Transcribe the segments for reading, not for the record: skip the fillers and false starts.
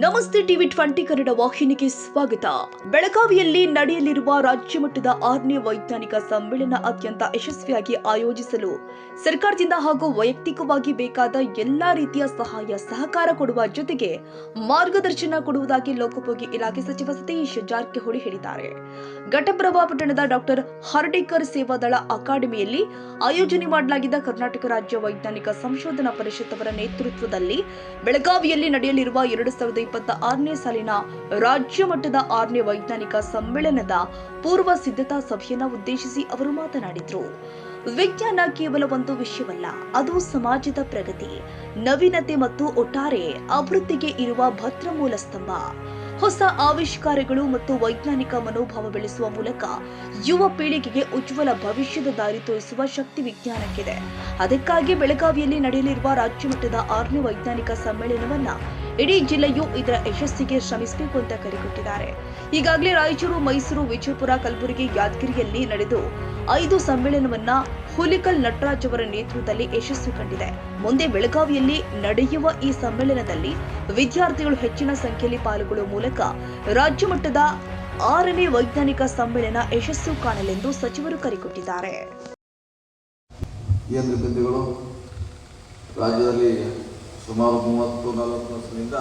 ನಮಸ್ತೆ ಟಿವಿ 20 ಕನ್ನಡ ವಾಹಿನಿಗೆ ಸ್ವಾಗತ. ಬೆಳಗಾವಿಯಲ್ಲಿ ನಡೆಯಲಿರುವ ರಾಜ್ಯ ಮಟ್ಟದ 6ನೇ ವೈಜ್ಞಾನಿಕ ಸಮ್ಮೇಳನ ಅತ್ಯಂತ ಯಶಸ್ವಿಯಾಗಿ ಆಯೋಜಿಸಲು ಸರ್ಕಾರದಿಂದ ಹಾಗೂ ವೈಯಕ್ತಿಕವಾಗಿ ಬೇಕಾದ ಎಲ್ಲಾ ರೀತಿಯ ಸಹಾಯ ಸಹಕಾರ ಕೊಡುವ ಜೊತೆಗೆ ಮಾರ್ಗದರ್ಶನ ಕೊಡುವುದಾಗಿ ಲೋಕೋಪಯೋಗಿ ಇಲಾಖೆ ಸಚಿವ ಸತೀಶ್ ಜಾರಕಿಹೊಳಿ ಹೇಳಿದ್ದಾರೆ. ಘಟಪ್ರಭಾ ಪಟ್ಟಣದ ಡಾಕ್ಟರ್ ಹರ್ಡೇಕರ್ ಸೇವಾದಳ ಅಕಾಡೆಮಿಯಲ್ಲಿ ಆಯೋಜನೆ ಮಾಡಲಾಗಿದ್ದ ಕರ್ನಾಟಕ ರಾಜ್ಯ ವೈಜ್ಞಾನಿಕ ಸಂಶೋಧನಾ ಪರಿಷತ್ ಅವರ ನೇತೃತ್ವದಲ್ಲಿ ಬೆಳಗಾವಿಯಲ್ಲಿ ನಡೆಯಲಿರುವ 2026ನೇ ಸಾಲಿನ ರಾಜ್ಯ ಮಟ್ಟದ 6ನೇ ವೈಜ್ಞಾನಿಕ ಸಮ್ಮೇಳನದ ಪೂರ್ವ ಸಿದ್ಧತಾ ಸಭೆಯನ್ನು ಉದ್ದೇಶಿಸಿ ಅವರು ಮಾತನಾಡಿದರು. ವಿಜ್ಞಾನ ಕೇವಲ ಒಂದು ವಿಷಯವಲ್ಲ, ಅದು ಸಮಾಜದ ಪ್ರಗತಿ, ನವೀನತೆ ಮತ್ತು ಒಟ್ಟಾರೆ ಅಭಿವೃದ್ಧಿಗೆ ಇರುವ ಭದ್ರ ಮೂಲ ಸ್ತಂಭ. ಹೊಸ ಆವಿಷ್ಕಾರಗಳು ಮತ್ತು ವೈಜ್ಞಾನಿಕ ಮನೋಭಾವ ಬೆಳೆಸುವ ಮೂಲಕ ಯುವ ಪೀಳಿಗೆಗೆ ಉಜ್ವಲ ಭವಿಷ್ಯದ ದಾರಿ ತೋರಿಸುವ ಶಕ್ತಿ ವಿಜ್ಞಾನಕ್ಕಿದೆ. ಅದಕ್ಕಾಗಿ ಬೆಳಗಾವಿಯಲ್ಲಿ ನಡೆಯಲಿರುವ ರಾಜ್ಯ ಮಟ್ಟದ 6ನೇ ವೈಜ್ಞಾನಿಕ ಸಮ್ಮೇಳನವನ್ನ ಇಡೀ ಜಿಲ್ಲೆಯು ಇದರ ಯಶಸ್ಸಿಗೆ ಶ್ರಮಿಸಬೇಕು ಅಂತ ಕರೆಕೊಟ್ಟಿದ್ದಾರೆ. ಈಗಾಗಲೇ ರಾಯಚೂರು, ಮೈಸೂರು, ವಿಜಯಪುರ, ಕಲಬುರಗಿ, ಯಾದಗಿರಿಯಲ್ಲಿ ನಡೆದು 5 ಸಮ್ಮೇಳನವನ್ನ ಹುಲಿಕಲ್ ನಟರಾಜ್ ಅವರ ನೇತೃತ್ವದಲ್ಲಿ ಯಶಸ್ಸು ಕಂಡಿದೆ. ಮುಂದೆ ಬೆಳಗಾವಿಯಲ್ಲಿ ನಡೆಯುವ ಈ ಸಮ್ಮೇಳನದಲ್ಲಿ ವಿದ್ಯಾರ್ಥಿಗಳು ಹೆಚ್ಚಿನ ಸಂಖ್ಯೆಯಲ್ಲಿ ಪಾಲ್ಗೊಳ್ಳುವ ಮೂಲಕ ರಾಜ್ಯ ಮಟ್ಟದ 6ನೇ ವೈಜ್ಞಾನಿಕ ಸಮ್ಮೇಳನ ಯಶಸ್ಸು ಕಾಣಲೆಂದು ಸಚಿವರು ಕರೆಕೊಟ್ಟಿದ್ದಾರೆ. ರಾಜ್ಯದಲ್ಲಿ ಸುಮಾರು 30-40 ವರ್ಷದಿಂದ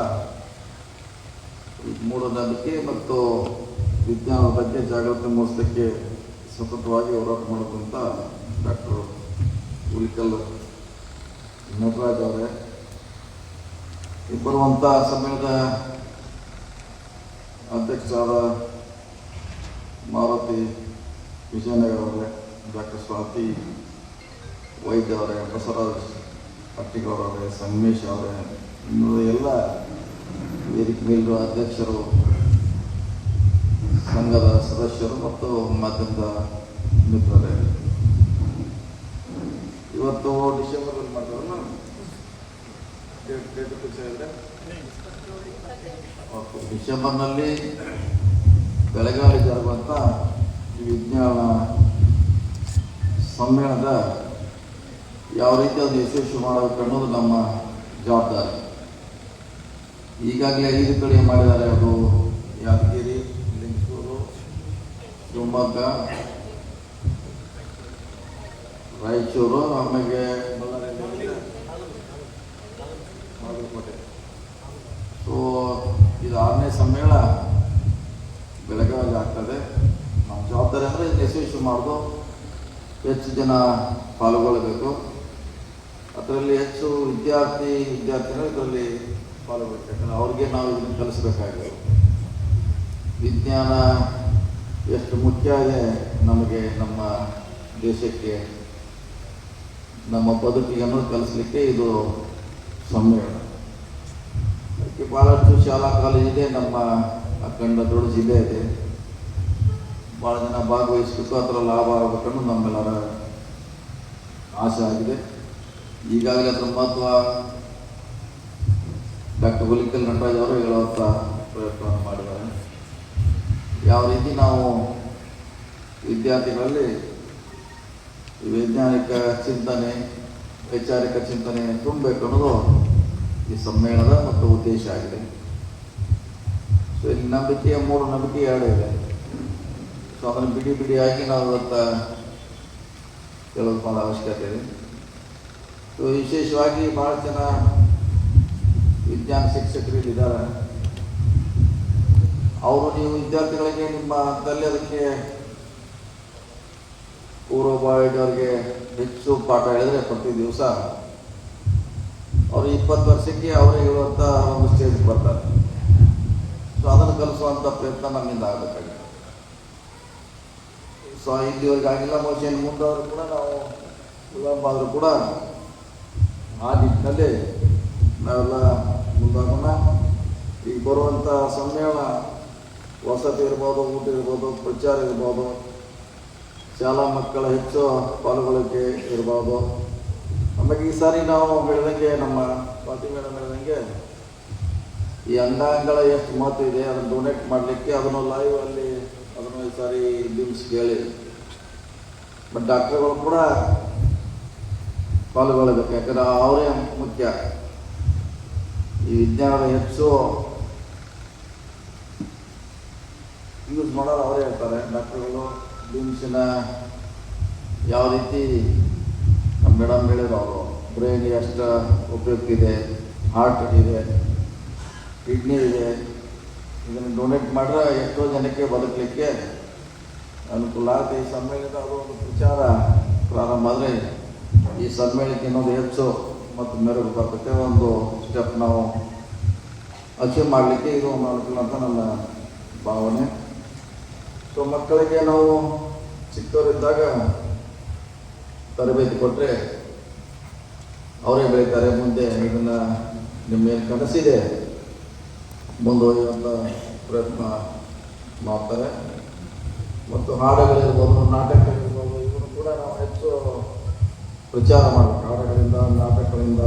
ಮೂಢನಂಬಿಕೆ ಮತ್ತು ವಿಜ್ಞಾನದ ಬಗ್ಗೆ ಜಾಗೃತಿ ಮೂಡಿಸಲಿಕ್ಕೆ ಸತತವಾಗಿ ಹೋರಾಟ ಮಾಡುವಂಥ ಡಾಕ್ಟರ್ ಹುಲಿಕಲ್ ನಟರಾಜ್ ಅವರೇ, ಬರುವಂಥ ಸಮ್ಮೇಳನದ ಅಧ್ಯಕ್ಷರಾದ ಮಾರುತಿ ವಿಜಯನಗರ ಅವರೇ, ಡಾಕ್ಟರ್ ಸ್ವಾತಿ ವೈದ್ಯ ಅವರೇ, ಬಸವರಾಜ್ ಪಟ್ಟಿಗೌಡರವರೇ, ಸಂಗಮೇಶ್ ಅವರೇ, ಇನ್ನು ಎಲ್ಲ ವೇದಿಕೆ ಮೇಲಿರುವ ಅಧ್ಯಕ್ಷರು, ಸಂಘದ ಸದಸ್ಯರು ಮತ್ತು ಮಾಧ್ಯಮದ ಮಿತ್ರರೇ, ಇವತ್ತು ಡಿಸೆಂಬರ್ನಲ್ಲಿ ಮಾಡ್ತಾರಲ್ಲ ಡಿಸೆಂಬರ್ನಲ್ಲಿ ಬೆಳಗಾವಿ ಜರುಗುವಂಥ ಈ ವಿಜ್ಞಾನ ಸಮ್ಮೇಳನದ ಯಾವ ರೀತಿ ಅದು ಯಶಸ್ವಿ ಮಾಡಬೇಕು ಅನ್ನೋದು ನಮ್ಮ ಜವಾಬ್ದಾರಿ. ಈಗಾಗಲೇ 5 ಕಡೆ ಮಾಡಿದ್ದಾರೆ. ಅದು ಯಾದಗಿರಿ, ಲಿಂಗಸೂರು, ಶಿವಮೊಗ್ಗ, ರಾಯಚೂರು, ಆಮೇಲೆ ಬಾಗಲಕೋಟೆ. ಸೊ ಇದು 6ನೇ ಸಮ್ಮೇಳನ ಬೆಳಗಾವಿ ಆಗ್ತದೆ. ನಮ್ಮ ಜವಾಬ್ದಾರಿ ಅಂದರೆ ಇದು ಯಶಸ್ವಿ ಮಾಡೋದು, ಹೆಚ್ಚು ಜನ ಪಾಲ್ಗೊಳ್ಳಬೇಕು, ಅದರಲ್ಲಿ ಹೆಚ್ಚು ವಿದ್ಯಾರ್ಥಿಗಳು ಇದರಲ್ಲಿ ಪಾಲ್ಗೊಳ್ಬೇಕು. ಯಾಕಂದರೆ ಅವ್ರಿಗೆ ನಾವು ಇದನ್ನು ಕಲಿಸ್ಬೇಕಾಗಿದೆ. ವಿಜ್ಞಾನ ಎಷ್ಟು ಮುಖ್ಯ ಇದೆ ನಮಗೆ, ನಮ್ಮ ದೇಶಕ್ಕೆ, ನಮ್ಮ ಬದುಕಿಗೆ ಅನ್ನೋದು ಕಲಿಸ್ಲಿಕ್ಕೆ ಇದು ಸಮ್ಮೇಳನ. ಅದಕ್ಕೆ ಭಾಳಷ್ಟು ಶಾಲಾ ಕಾಲೇಜಿದೆ, ನಮ್ಮ ಅಖಂಡ ದೊಡ್ಡ ಜಿಲ್ಲೆ ಇದೆ, ಭಾಳ ಜನ ಭಾಗವಹಿಸಬೇಕು, ಅದರ ಲಾಭ ಆಗಬೇಕನ್ನೋದು ನಮ್ಮೆಲ್ಲರ ಆಸೆ ಆಗಿದೆ. ಈಗಾಗಲೇ ಅದರ ಮಹತ್ವ ಡಾಕ್ಟರ್ ಹುಲಿಕಲ್ ನಟರಾಜ್ ಅವರು ಹೇಳುವಂಥ ಪ್ರಯತ್ನವನ್ನು ಮಾಡಿದ್ದಾರೆ. ಯಾವ ರೀತಿ ನಾವು ವಿದ್ಯಾರ್ಥಿಗಳಲ್ಲಿ ವೈಜ್ಞಾನಿಕ ಚಿಂತನೆ, ವೈಚಾರಿಕ ಚಿಂತನೆ ತುಂಬಬೇಕು ಅನ್ನೋದು ಈ ಸಮ್ಮೇಳನದ ಮತ್ತು ಉದ್ದೇಶ ಆಗಿದೆ. ಸೊ ಇಲ್ಲಿ ನಂಬಿಕೆ, ಮೂಢನಂಬಿಕೆ 2 ಇದೆ. ಸೊ ಅದನ್ನು ಬಿಡಿಯಾಗಿ ನಾವು ಇವತ್ತು ಕೇಳೋದು ಭಾಳ ಅವಶ್ಯಕತೆ ಇದೆ. ಸೊ ವಿಶೇಷವಾಗಿ ಭಾಳ ಜನ ವಿಜ್ಞಾನ ಶಿಕ್ಷಕರು ಇದ್ದಾರೆ. ಅವರು ನೀವು ವಿದ್ಯಾರ್ಥಿಗಳಿಗೆ ನಿಮ್ಮ ಹಂತದಲ್ಲಿ ಅದಕ್ಕೆ ಪೂರ್ವಭಾವಿದವರಿಗೆ ಹೆಚ್ಚು ಪಾಠ ಹೇಳಿದ್ರೆ ಪ್ರತಿ ದಿವಸ ಅವರು 20 ವರ್ಷಕ್ಕೆ ಅವರೇ ಹೇಳುವಂಥ ಒಂದು ಸ್ಟೇಜ್ಗೆ ಬರ್ತಾರೆ. ಸೊ ಅದನ್ನು ಕಲಿಸುವಂಥ ಪ್ರಯತ್ನ ನಮ್ಮಿಂದ ಆಗಬೇಕಾಗಿದೆ. ಸೊ ಇಲ್ಲಿವರೆಗೆ ಆಗಿಲ್ಲ, ಬಹುಶಃ ಮುಂದಾದರೂ ಕೂಡ ನಾವು ವಿಳಂಬ ಆದರೂ ಕೂಡ ಆ ನಿಟ್ಟಿನಲ್ಲಿ ನಾವೆಲ್ಲ ಮುಂದಾಗೋಣ. ಈಗ ಬರುವಂಥ ಸಮ್ಮೇಳನ ವಸತಿ ಇರ್ಬೋದು, ಊಟ ಇರ್ಬೋದು, ಪ್ರಚಾರ ಇರ್ಬೋದು, ಶಾಲಾ ಮಕ್ಕಳ ಹೆಚ್ಚು ಪಾಲ್ಗೊಳ್ಳಿಕೆ ಇರ್ಬೋದು. ಆಮೇಲೆ ಈ ಸಾರಿ ನಾವು ಬೆಳೆದಂಗೆ, ನಮ್ಮ ಸ್ವಾತಿ ಮೇಡಮ್ ಹೇಳಿದಂಗೆ, ಈ ಅಂಗಾಂಗಗಳ ಎಷ್ಟು ಮಹತ್ವ ಇದೆ ಅದನ್ನು ಡೊನೇಟ್ ಮಾಡಲಿಕ್ಕೆ ಅದನ್ನು ಲೈವ್ ಅಲ್ಲಿ ಅದನ್ನು ಈ ಸಾರಿ ಲಿಮ್ಸ್ ಕೇಳಿ, ಬಟ್ ಡಾಕ್ಟರ್ಗಳು ಕೂಡ ಪಾಲ್ಗೊಳ್ಳಬೇಕು. ಯಾಕಂದರೆ ಅವರೇ ಮುಖ್ಯ. ಈ ವಿಜ್ಞಾನದ ಹೆಚ್ಚು ಯೂಸ್ ಮಾಡೋರು ಅವರೇ ಹೇಳ್ತಾರೆ ಡಾಕ್ಟ್ರುಗಳು. ಬೀನ್ಸಿನ ಯಾವ ರೀತಿ ನಮ್ಮ ಮೇಡಮ್ ಹೇಳಿದ್ರು ಅವರು, ಬ್ರೈನ್ಗೆ ಎಷ್ಟು ಉಪಯುಕ್ತ ಇದೆ, ಹಾರ್ಟ್ ಇದೆ, ಕಿಡ್ನಿ ಇದೆ, ಇದನ್ನು ಡೊನೇಟ್ ಮಾಡಿದ್ರೆ ಎಷ್ಟೋ ಜನಕ್ಕೆ ಬದುಕಲಿಕ್ಕೆ ಅನುಕೂಲ ಆಗುತ್ತೆ. ಈ ಸಮ್ಮೇಳನದ ಅದು ಒಂದು ಪ್ರಚಾರ ಪ್ರಾರಂಭ ಆದರೆ ಈ ಸಮ್ಮೇಳನಕ್ಕೆ ಇನ್ನೊಂದು ಹೆಚ್ಚು ಮತ್ತು ಮೆರುಗು ಬರ್ತೈತೆ, ಒಂದು ಸ್ಟೆಪ್ ನಾವು ಅಚೀವ್ ಮಾಡಲಿಕ್ಕೆ ಇದು ಒಂದು ಅನುಕೂಲ ಅಂತ ನನ್ನ ಭಾವನೆ. ಸೊ ಮಕ್ಕಳಿಗೆ ನಾವು ಚಿಕ್ಕವರಿದ್ದಾಗ ತರಬೇತಿ ಕೊಟ್ಟರೆ ಅವರೇ ಬೆಳೀತಾರೆ. ಮುಂದೆ ಇದನ್ನು ನಿಮ್ಮೇನು ಕನಸಿದೆ ಮುಂದುವರಿಯುವಂಥ ಪ್ರಯತ್ನ ಮಾಡ್ತಾರೆ. ಮತ್ತು ಹಾಡುಗಳಿರ್ಬೋದು, ನಾಟಕಗಳಿರ್ಬೋದು, ಇವನ್ನು ಕೂಡ ನಾವು ಹೆಚ್ಚು ಪ್ರಚಾರ ಮಾಡಬೇಕು. ಹಾಡುಗಳಿಂದ, ನಾಟಕಗಳಿಂದ,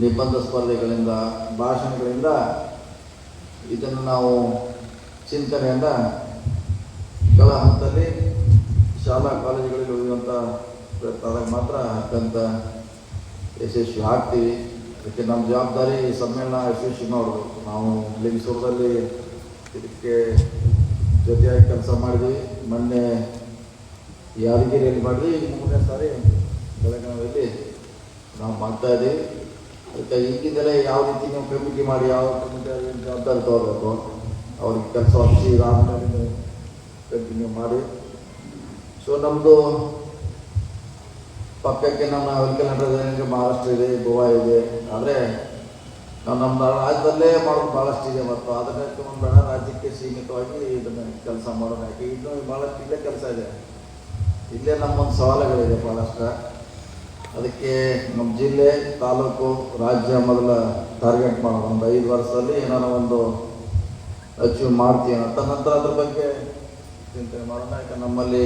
ನಿಬಂಧ ಸ್ಪರ್ಧೆಗಳಿಂದ, ಭಾಷಣಗಳಿಂದ ಇದನ್ನು ನಾವು ಚಿಂತನೆಯಿಂದ ಕೆಲ ಹಂತದಲ್ಲಿ ಶಾಲಾ ಕಾಲೇಜುಗಳಿಗೆ ಉಳಿಯುವಂಥ ಪ್ರಯತ್ನ ಆದಾಗ ಮಾತ್ರ ಅತ್ಯಂತ ಯಶಸ್ವಿ ಆಗ್ತೀವಿ. ಅದಕ್ಕೆ ನಮ್ಮ ಜವಾಬ್ದಾರಿ ಸಮ್ಮೇಳನ ಯಶಸ್ವಿ ಮಾಡೋದು. ನಾವು ಲಿಂಗಸೂರದಲ್ಲಿ ಇದಕ್ಕೆ ಜೊತೆಯಾಗಿ ಕೆಲಸ ಮಾಡಿದ್ವಿ. ಮೊನ್ನೆ ಯಾದಗಿರಿಯಲ್ಲಿ ಮಾಡಿದ್ವಿ. ಈಗ 3ನೇ ಸಾರಿ ಬೆಳಗಾವಿಯಲ್ಲಿ ನಾವು ಮಾಡ್ತಾಯಿದ್ದೀವಿ. ಅದಕ್ಕೆ ಈಗಿಂದಲೇ ಯಾವ ರೀತಿ ನೀವು ಕಮಿಟಿ ಮಾಡಿ ಯಾವ ಕಮಿಟಿ ಜವಾಬ್ದಾರಿ ತಗೋಬೇಕು, ಅವ್ರಿಗೆ ಕೆಲಸ ಹಚ್ಚಿ ಆಮೇಲೆ ಕಂಟಿನ್ಯೂ ಮಾಡಿ. ಸೊ ನಮ್ಮದು ಪಕ್ಕಕ್ಕೆ ನಮ್ಮ ವೆಂಕಟೇಶ್ವರ ಮಹಾರಾಷ್ಟ್ರ ಇದೆ, ಗೋವಾ ಇದೆ. ಆದರೆ ನಾವು ನಮ್ಮ ರಾಜ್ಯದಲ್ಲೇ ಮಾಡೋದು ಭಾಳಷ್ಟು ಇದೆ. ಮತ್ತು ಅದನ್ನ ಬೇಡ ರಾಜ್ಯಕ್ಕೆ ಸೀಮಿತವಾಗಿ ಇದನ್ನು ಕೆಲಸ ಮಾಡೋದು. ಯಾಕೆ ಇನ್ನೂ ಭಾಳಷ್ಟು ಇಲ್ಲೇ ಕೆಲಸ ಇದೆ, ಇಲ್ಲೇ ನಮ್ಮೊಂದು ಸವಾಲುಗಳಿದೆ ಭಾಳಷ್ಟು. ಅದಕ್ಕೆ ನಮ್ಮ ಜಿಲ್ಲೆ, ತಾಲೂಕು, ರಾಜ್ಯ ಮೊದಲ ಟಾರ್ಗೆಟ್ ಮಾಡೋದು. ಒಂದು 5 ವರ್ಷದಲ್ಲಿ ಏನಾರ ಒಂದು ಅಚೀವ್ ಮಾಡ್ತೀವಿ ಅಂತ ನಂತರ ಅದ್ರ ಬಗ್ಗೆ ಚಿಂತನೆ ಮಾಡೋಣ. ಯಾಕೆ ನಮ್ಮಲ್ಲಿ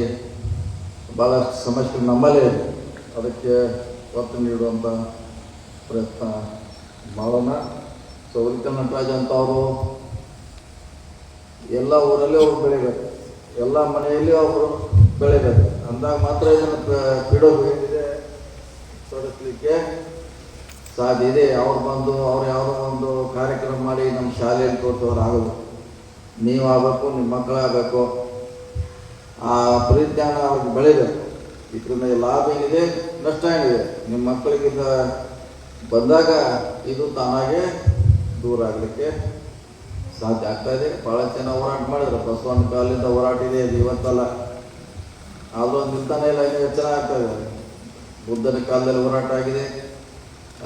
ಭಾಳಷ್ಟು ಸಮಸ್ಯೆಗಳು ನಮ್ಮಲ್ಲೇ ಇದೆ. ಅದಕ್ಕೆ ಒತ್ತು ನೀಡುವಂಥ ಪ್ರಯತ್ನ ಮಾಡೋಣ. ಸೊ ಉಳಿಕಲ್ ನಟರಾಜ್ ಅಂತ ಅವರು ಎಲ್ಲ ಊರಲ್ಲೇ ಅವ್ರು ಬೆಳಿಬೇಕು, ಎಲ್ಲ ಮನೆಯಲ್ಲಿ ಅವರು ಬೆಳಿಬೇಕು ಅಂದಾಗ ಮಾತ್ರ ಇದನ್ನು ಬಿಡೋದು ಏನಿದೆ ತೊಡಸ್ಲಿಕ್ಕೆ ಸಾಧ್ಯ ಇದೆ. ಅವ್ರು ಬಂದು ಅವ್ರು ಯಾವುದೋ ಒಂದು ಕಾರ್ಯಕ್ರಮ ಮಾಡಿ ನಮ್ಮ ಶಾಲೆಯಲ್ಲಿ ತೋರಿಸೋರು ಆಗೋದು. ನೀವು ಆಗಬೇಕು, ನಿಮ್ಮ ಮಕ್ಕಳಾಗಬೇಕು, ಆ ಪರಿಜ್ಞಾನ ಅವ್ರಿಗೆ ಬೆಳಿಬೇಕು. ಇದರಿಂದ ಲಾಭ ಏನಿದೆ, ನಷ್ಟ ಏನಿದೆ, ನಿಮ್ಮ ಮಕ್ಕಳಿಗಿಂದ ಬಂದಾಗ ಇದು ತಾನಾಗೆ ದೂರ ಆಗಲಿಕ್ಕೆ ಸಾಧ್ಯ ಆಗ್ತಾಯಿದೆ. ಭಾಳ ಜನ ಹೋರಾಟ ಮಾಡಿದ್ರು. ಬಸವಣ್ಣ ಕಾಲದಿಂದ ಹೋರಾಟ ಇದೆ, ಅದು ಇವತ್ತಲ್ಲ. ಆದರೂ ಒಂದು ನಿಲ್ತಾನೆ ಇಲ್ಲ, ಇನ್ನೂ ಹೆಚ್ಚಳ ಆಗ್ತಾಯಿದೆ. ಬುದ್ಧನ ಕಾಲದಲ್ಲಿ ಹೋರಾಟ ಆಗಿದೆ.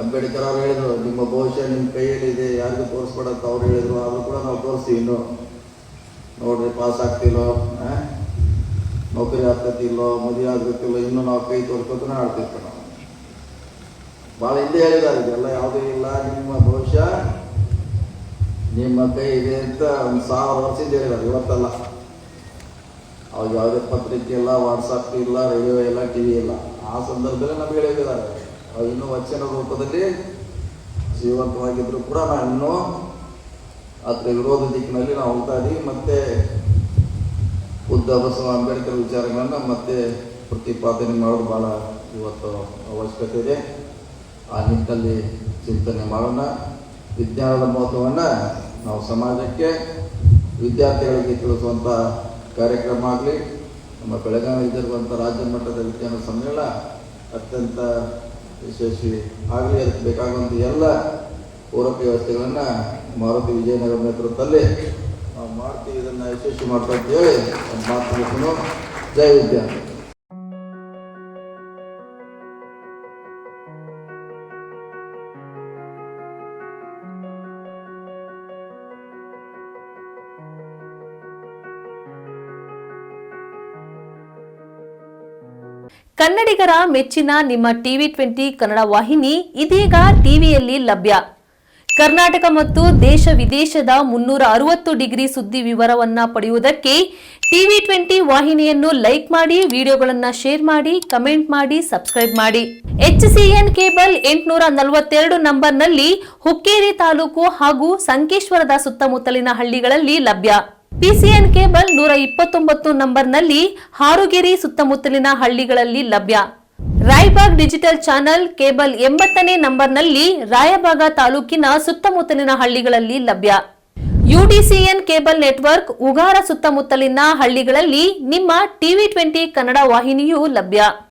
ಅಂಬೇಡ್ಕರ್ ಅವ್ರು ಹೇಳಿದರು, ನಿಮ್ಮ ಭವಿಷ್ಯ ನಿಮ್ಮ ಕೈಯಲ್ಲಿದೆ, ಯಾರಿಗೂ ತೋರಿಸ್ಬೇಡಂತ ಅವ್ರು ಹೇಳಿದರು. ಆದರೂ ಕೂಡ ನಾವು ತೋರಿಸ್ತೀವಿ. ಇನ್ನೂ ನೋಡ್ರಿ, ಪಾಸ್ ಆಗ್ತಿಲ್ಲೋ, ನೌಕರಿ ಆಗ್ತೈತಿಲ್ಲೋ, ಮದುವೆ ಆಗ್ಬೇಕಿಲ್ಲೋ, ಇನ್ನೂ ನಾವು ಕೈ ತೋರ್ಸ್ಕೊತಾನೆ ಆಡ್ತಿರ್ತೀವಿ. ನಾವು ಭಾಳ ಹಿಂದೆ ಹೇಳಿದ್ದಾರೆ, ಇದೆಲ್ಲ ಯಾವುದೂ ಇಲ್ಲ, ನಿಮ್ಮ ಭವಿಷ್ಯ ನಿಮ್ಮ ಕೈ ಇದೆ ಅಂತ ಒಂದು 1000 ವರ್ಷದಿಂದ ಹೇಳಿದ್ದಾರೆ. ಇವತ್ತಲ್ಲ. ಅವಾಗ ಯಾವುದೇ ಪತ್ರಿಕೆ ಇಲ್ಲ, ವಾಟ್ಸಪ್ ಇಲ್ಲ, ರೇಡಿಯೋ ಇಲ್ಲ, ಟಿ ವಿ ಇಲ್ಲ. ಆ ಸಂದರ್ಭದಲ್ಲಿ ನಮಗೆ ಹೇಳಿದ್ದಾರೆ. ಅವು ಇನ್ನೂ ವಚನ ರೂಪದಲ್ಲಿ ಜೀವಂತವಾಗಿದ್ದರೂ ಕೂಡ ನಾವು ಇನ್ನೂ ಅದರ ವಿರೋಧ ದಿಕ್ಕಿನಲ್ಲಿ ನಾವು ಹೋಗ್ತಾ ಇದ್ದೀವಿ. ಮತ್ತು ಬುದ್ಧ, ಬಸವ, ಅಂಬೇಡ್ಕರ್ ವಿಚಾರಗಳನ್ನು ಮತ್ತೆ ಪ್ರತಿಪಾದನೆ ಮಾಡೋದು ಭಾಳ ಇವತ್ತು ಅವಶ್ಯಕತೆ ಇದೆ. ಆ ನಿಟ್ಟಿನಲ್ಲಿ ಚಿಂತನೆ ಮಾಡೋಣ. ವಿಜ್ಞಾನದ ಮಹತ್ವವನ್ನು ನಾವು ಸಮಾಜಕ್ಕೆ, ವಿದ್ಯಾರ್ಥಿಗಳಿಗೆ ತಿಳಿಸುವಂಥ ಕಾರ್ಯಕ್ರಮ ಆಗಲಿ. ನಮ್ಮ ಬೆಳಗಾವಿಯಲ್ಲಿರುವಂಥ ರಾಜ್ಯ ಮಟ್ಟದ ವಿಜ್ಞಾನ ಸಮ್ಮೇಳನ ಅತ್ಯಂತ ಯಶಸ್ವಿ ಆಗಲಿ. ಅದಕ್ಕೆ ಬೇಕಾಗುವಂಥ ಎಲ್ಲ ಪೂರಕ ವ್ಯವಸ್ಥೆಗಳನ್ನು ಮಾರುತಿ ವಿಜಯನಗರ ನೇತೃತ್ವದಲ್ಲಿ ನಾವು ಮಾಡ್ತೀವಿ. ಇದನ್ನು ಯಶಸ್ವಿ ಮಾಡ್ತಾ ಅಂತೇಳಿ ಮಾತನಾಡ್ತೀನಿ. ಜೈ ವಿದ್ಯಾರ್ಥಿ. ಕನ್ನಡಿಗರ ಮೆಚ್ಚಿನ ನಿಮ್ಮ TV20 ಕನ್ನಡ ವಾಹಿನಿ ಇದೀಗ ಟಿವಿಯಲ್ಲಿ ಲಭ್ಯ. ಕರ್ನಾಟಕ ಮತ್ತು ದೇಶ ವಿದೇಶದ 360 ಡಿಗ್ರಿ ಸುದ್ದಿ ವಿವರವನ್ನ ಪಡೆಯುವುದಕ್ಕೆ TV20 ವಾಹಿನಿಯನ್ನು ಲೈಕ್ ಮಾಡಿ, ವಿಡಿಯೋಗಳನ್ನು ಶೇರ್ ಮಾಡಿ, ಕಮೆಂಟ್ ಮಾಡಿ, ಸಬ್ಸ್ಕ್ರೈಬ್ ಮಾಡಿ. HCN ಕೇಬಲ್ 842 ನಂಬರ್ನಲ್ಲಿ ಹುಕ್ಕೇರಿ ತಾಲೂಕು ಹಾಗೂ ಸಂಕೇಶ್ವರದ ಸುತ್ತಮುತ್ತಲಿನ ಹಳ್ಳಿಗಳಲ್ಲಿ ಲಭ್ಯ. PCN ಕೇಬಲ್ 129 ನಂಬರ್ನಲ್ಲಿ ಹಾರುಗೆರೆ ಸುತ್ತಮುತ್ತಲಿನ ಹಳ್ಳಿಗಳಲ್ಲಿ ಲಭ್ಯ. ರಾಯಬಾಗ್ ಡಿಜಿಟಲ್ ಚಾನೆಲ್ ಕೇಬಲ್ 80ನೇ ನಂಬರ್ನಲ್ಲಿ ರಾಯಬಾಗ ತಾಲೂಕಿನ ಸುತ್ತಮುತ್ತಲಿನ ಹಳ್ಳಿಗಳಲ್ಲಿ ಲಭ್ಯ. ಯುಡಿಸಿಎನ್ ಕೇಬಲ್ ನೆಟ್ವರ್ಕ್ ಉಗಾರ ಸುತ್ತಮುತ್ತಲಿನ ಹಳ್ಳಿಗಳಲ್ಲಿ ನಿಮ್ಮ ಟಿವಿ 20 ಕನ್ನಡ ವಾಹಿನಿಯೂ ಲಭ್ಯ.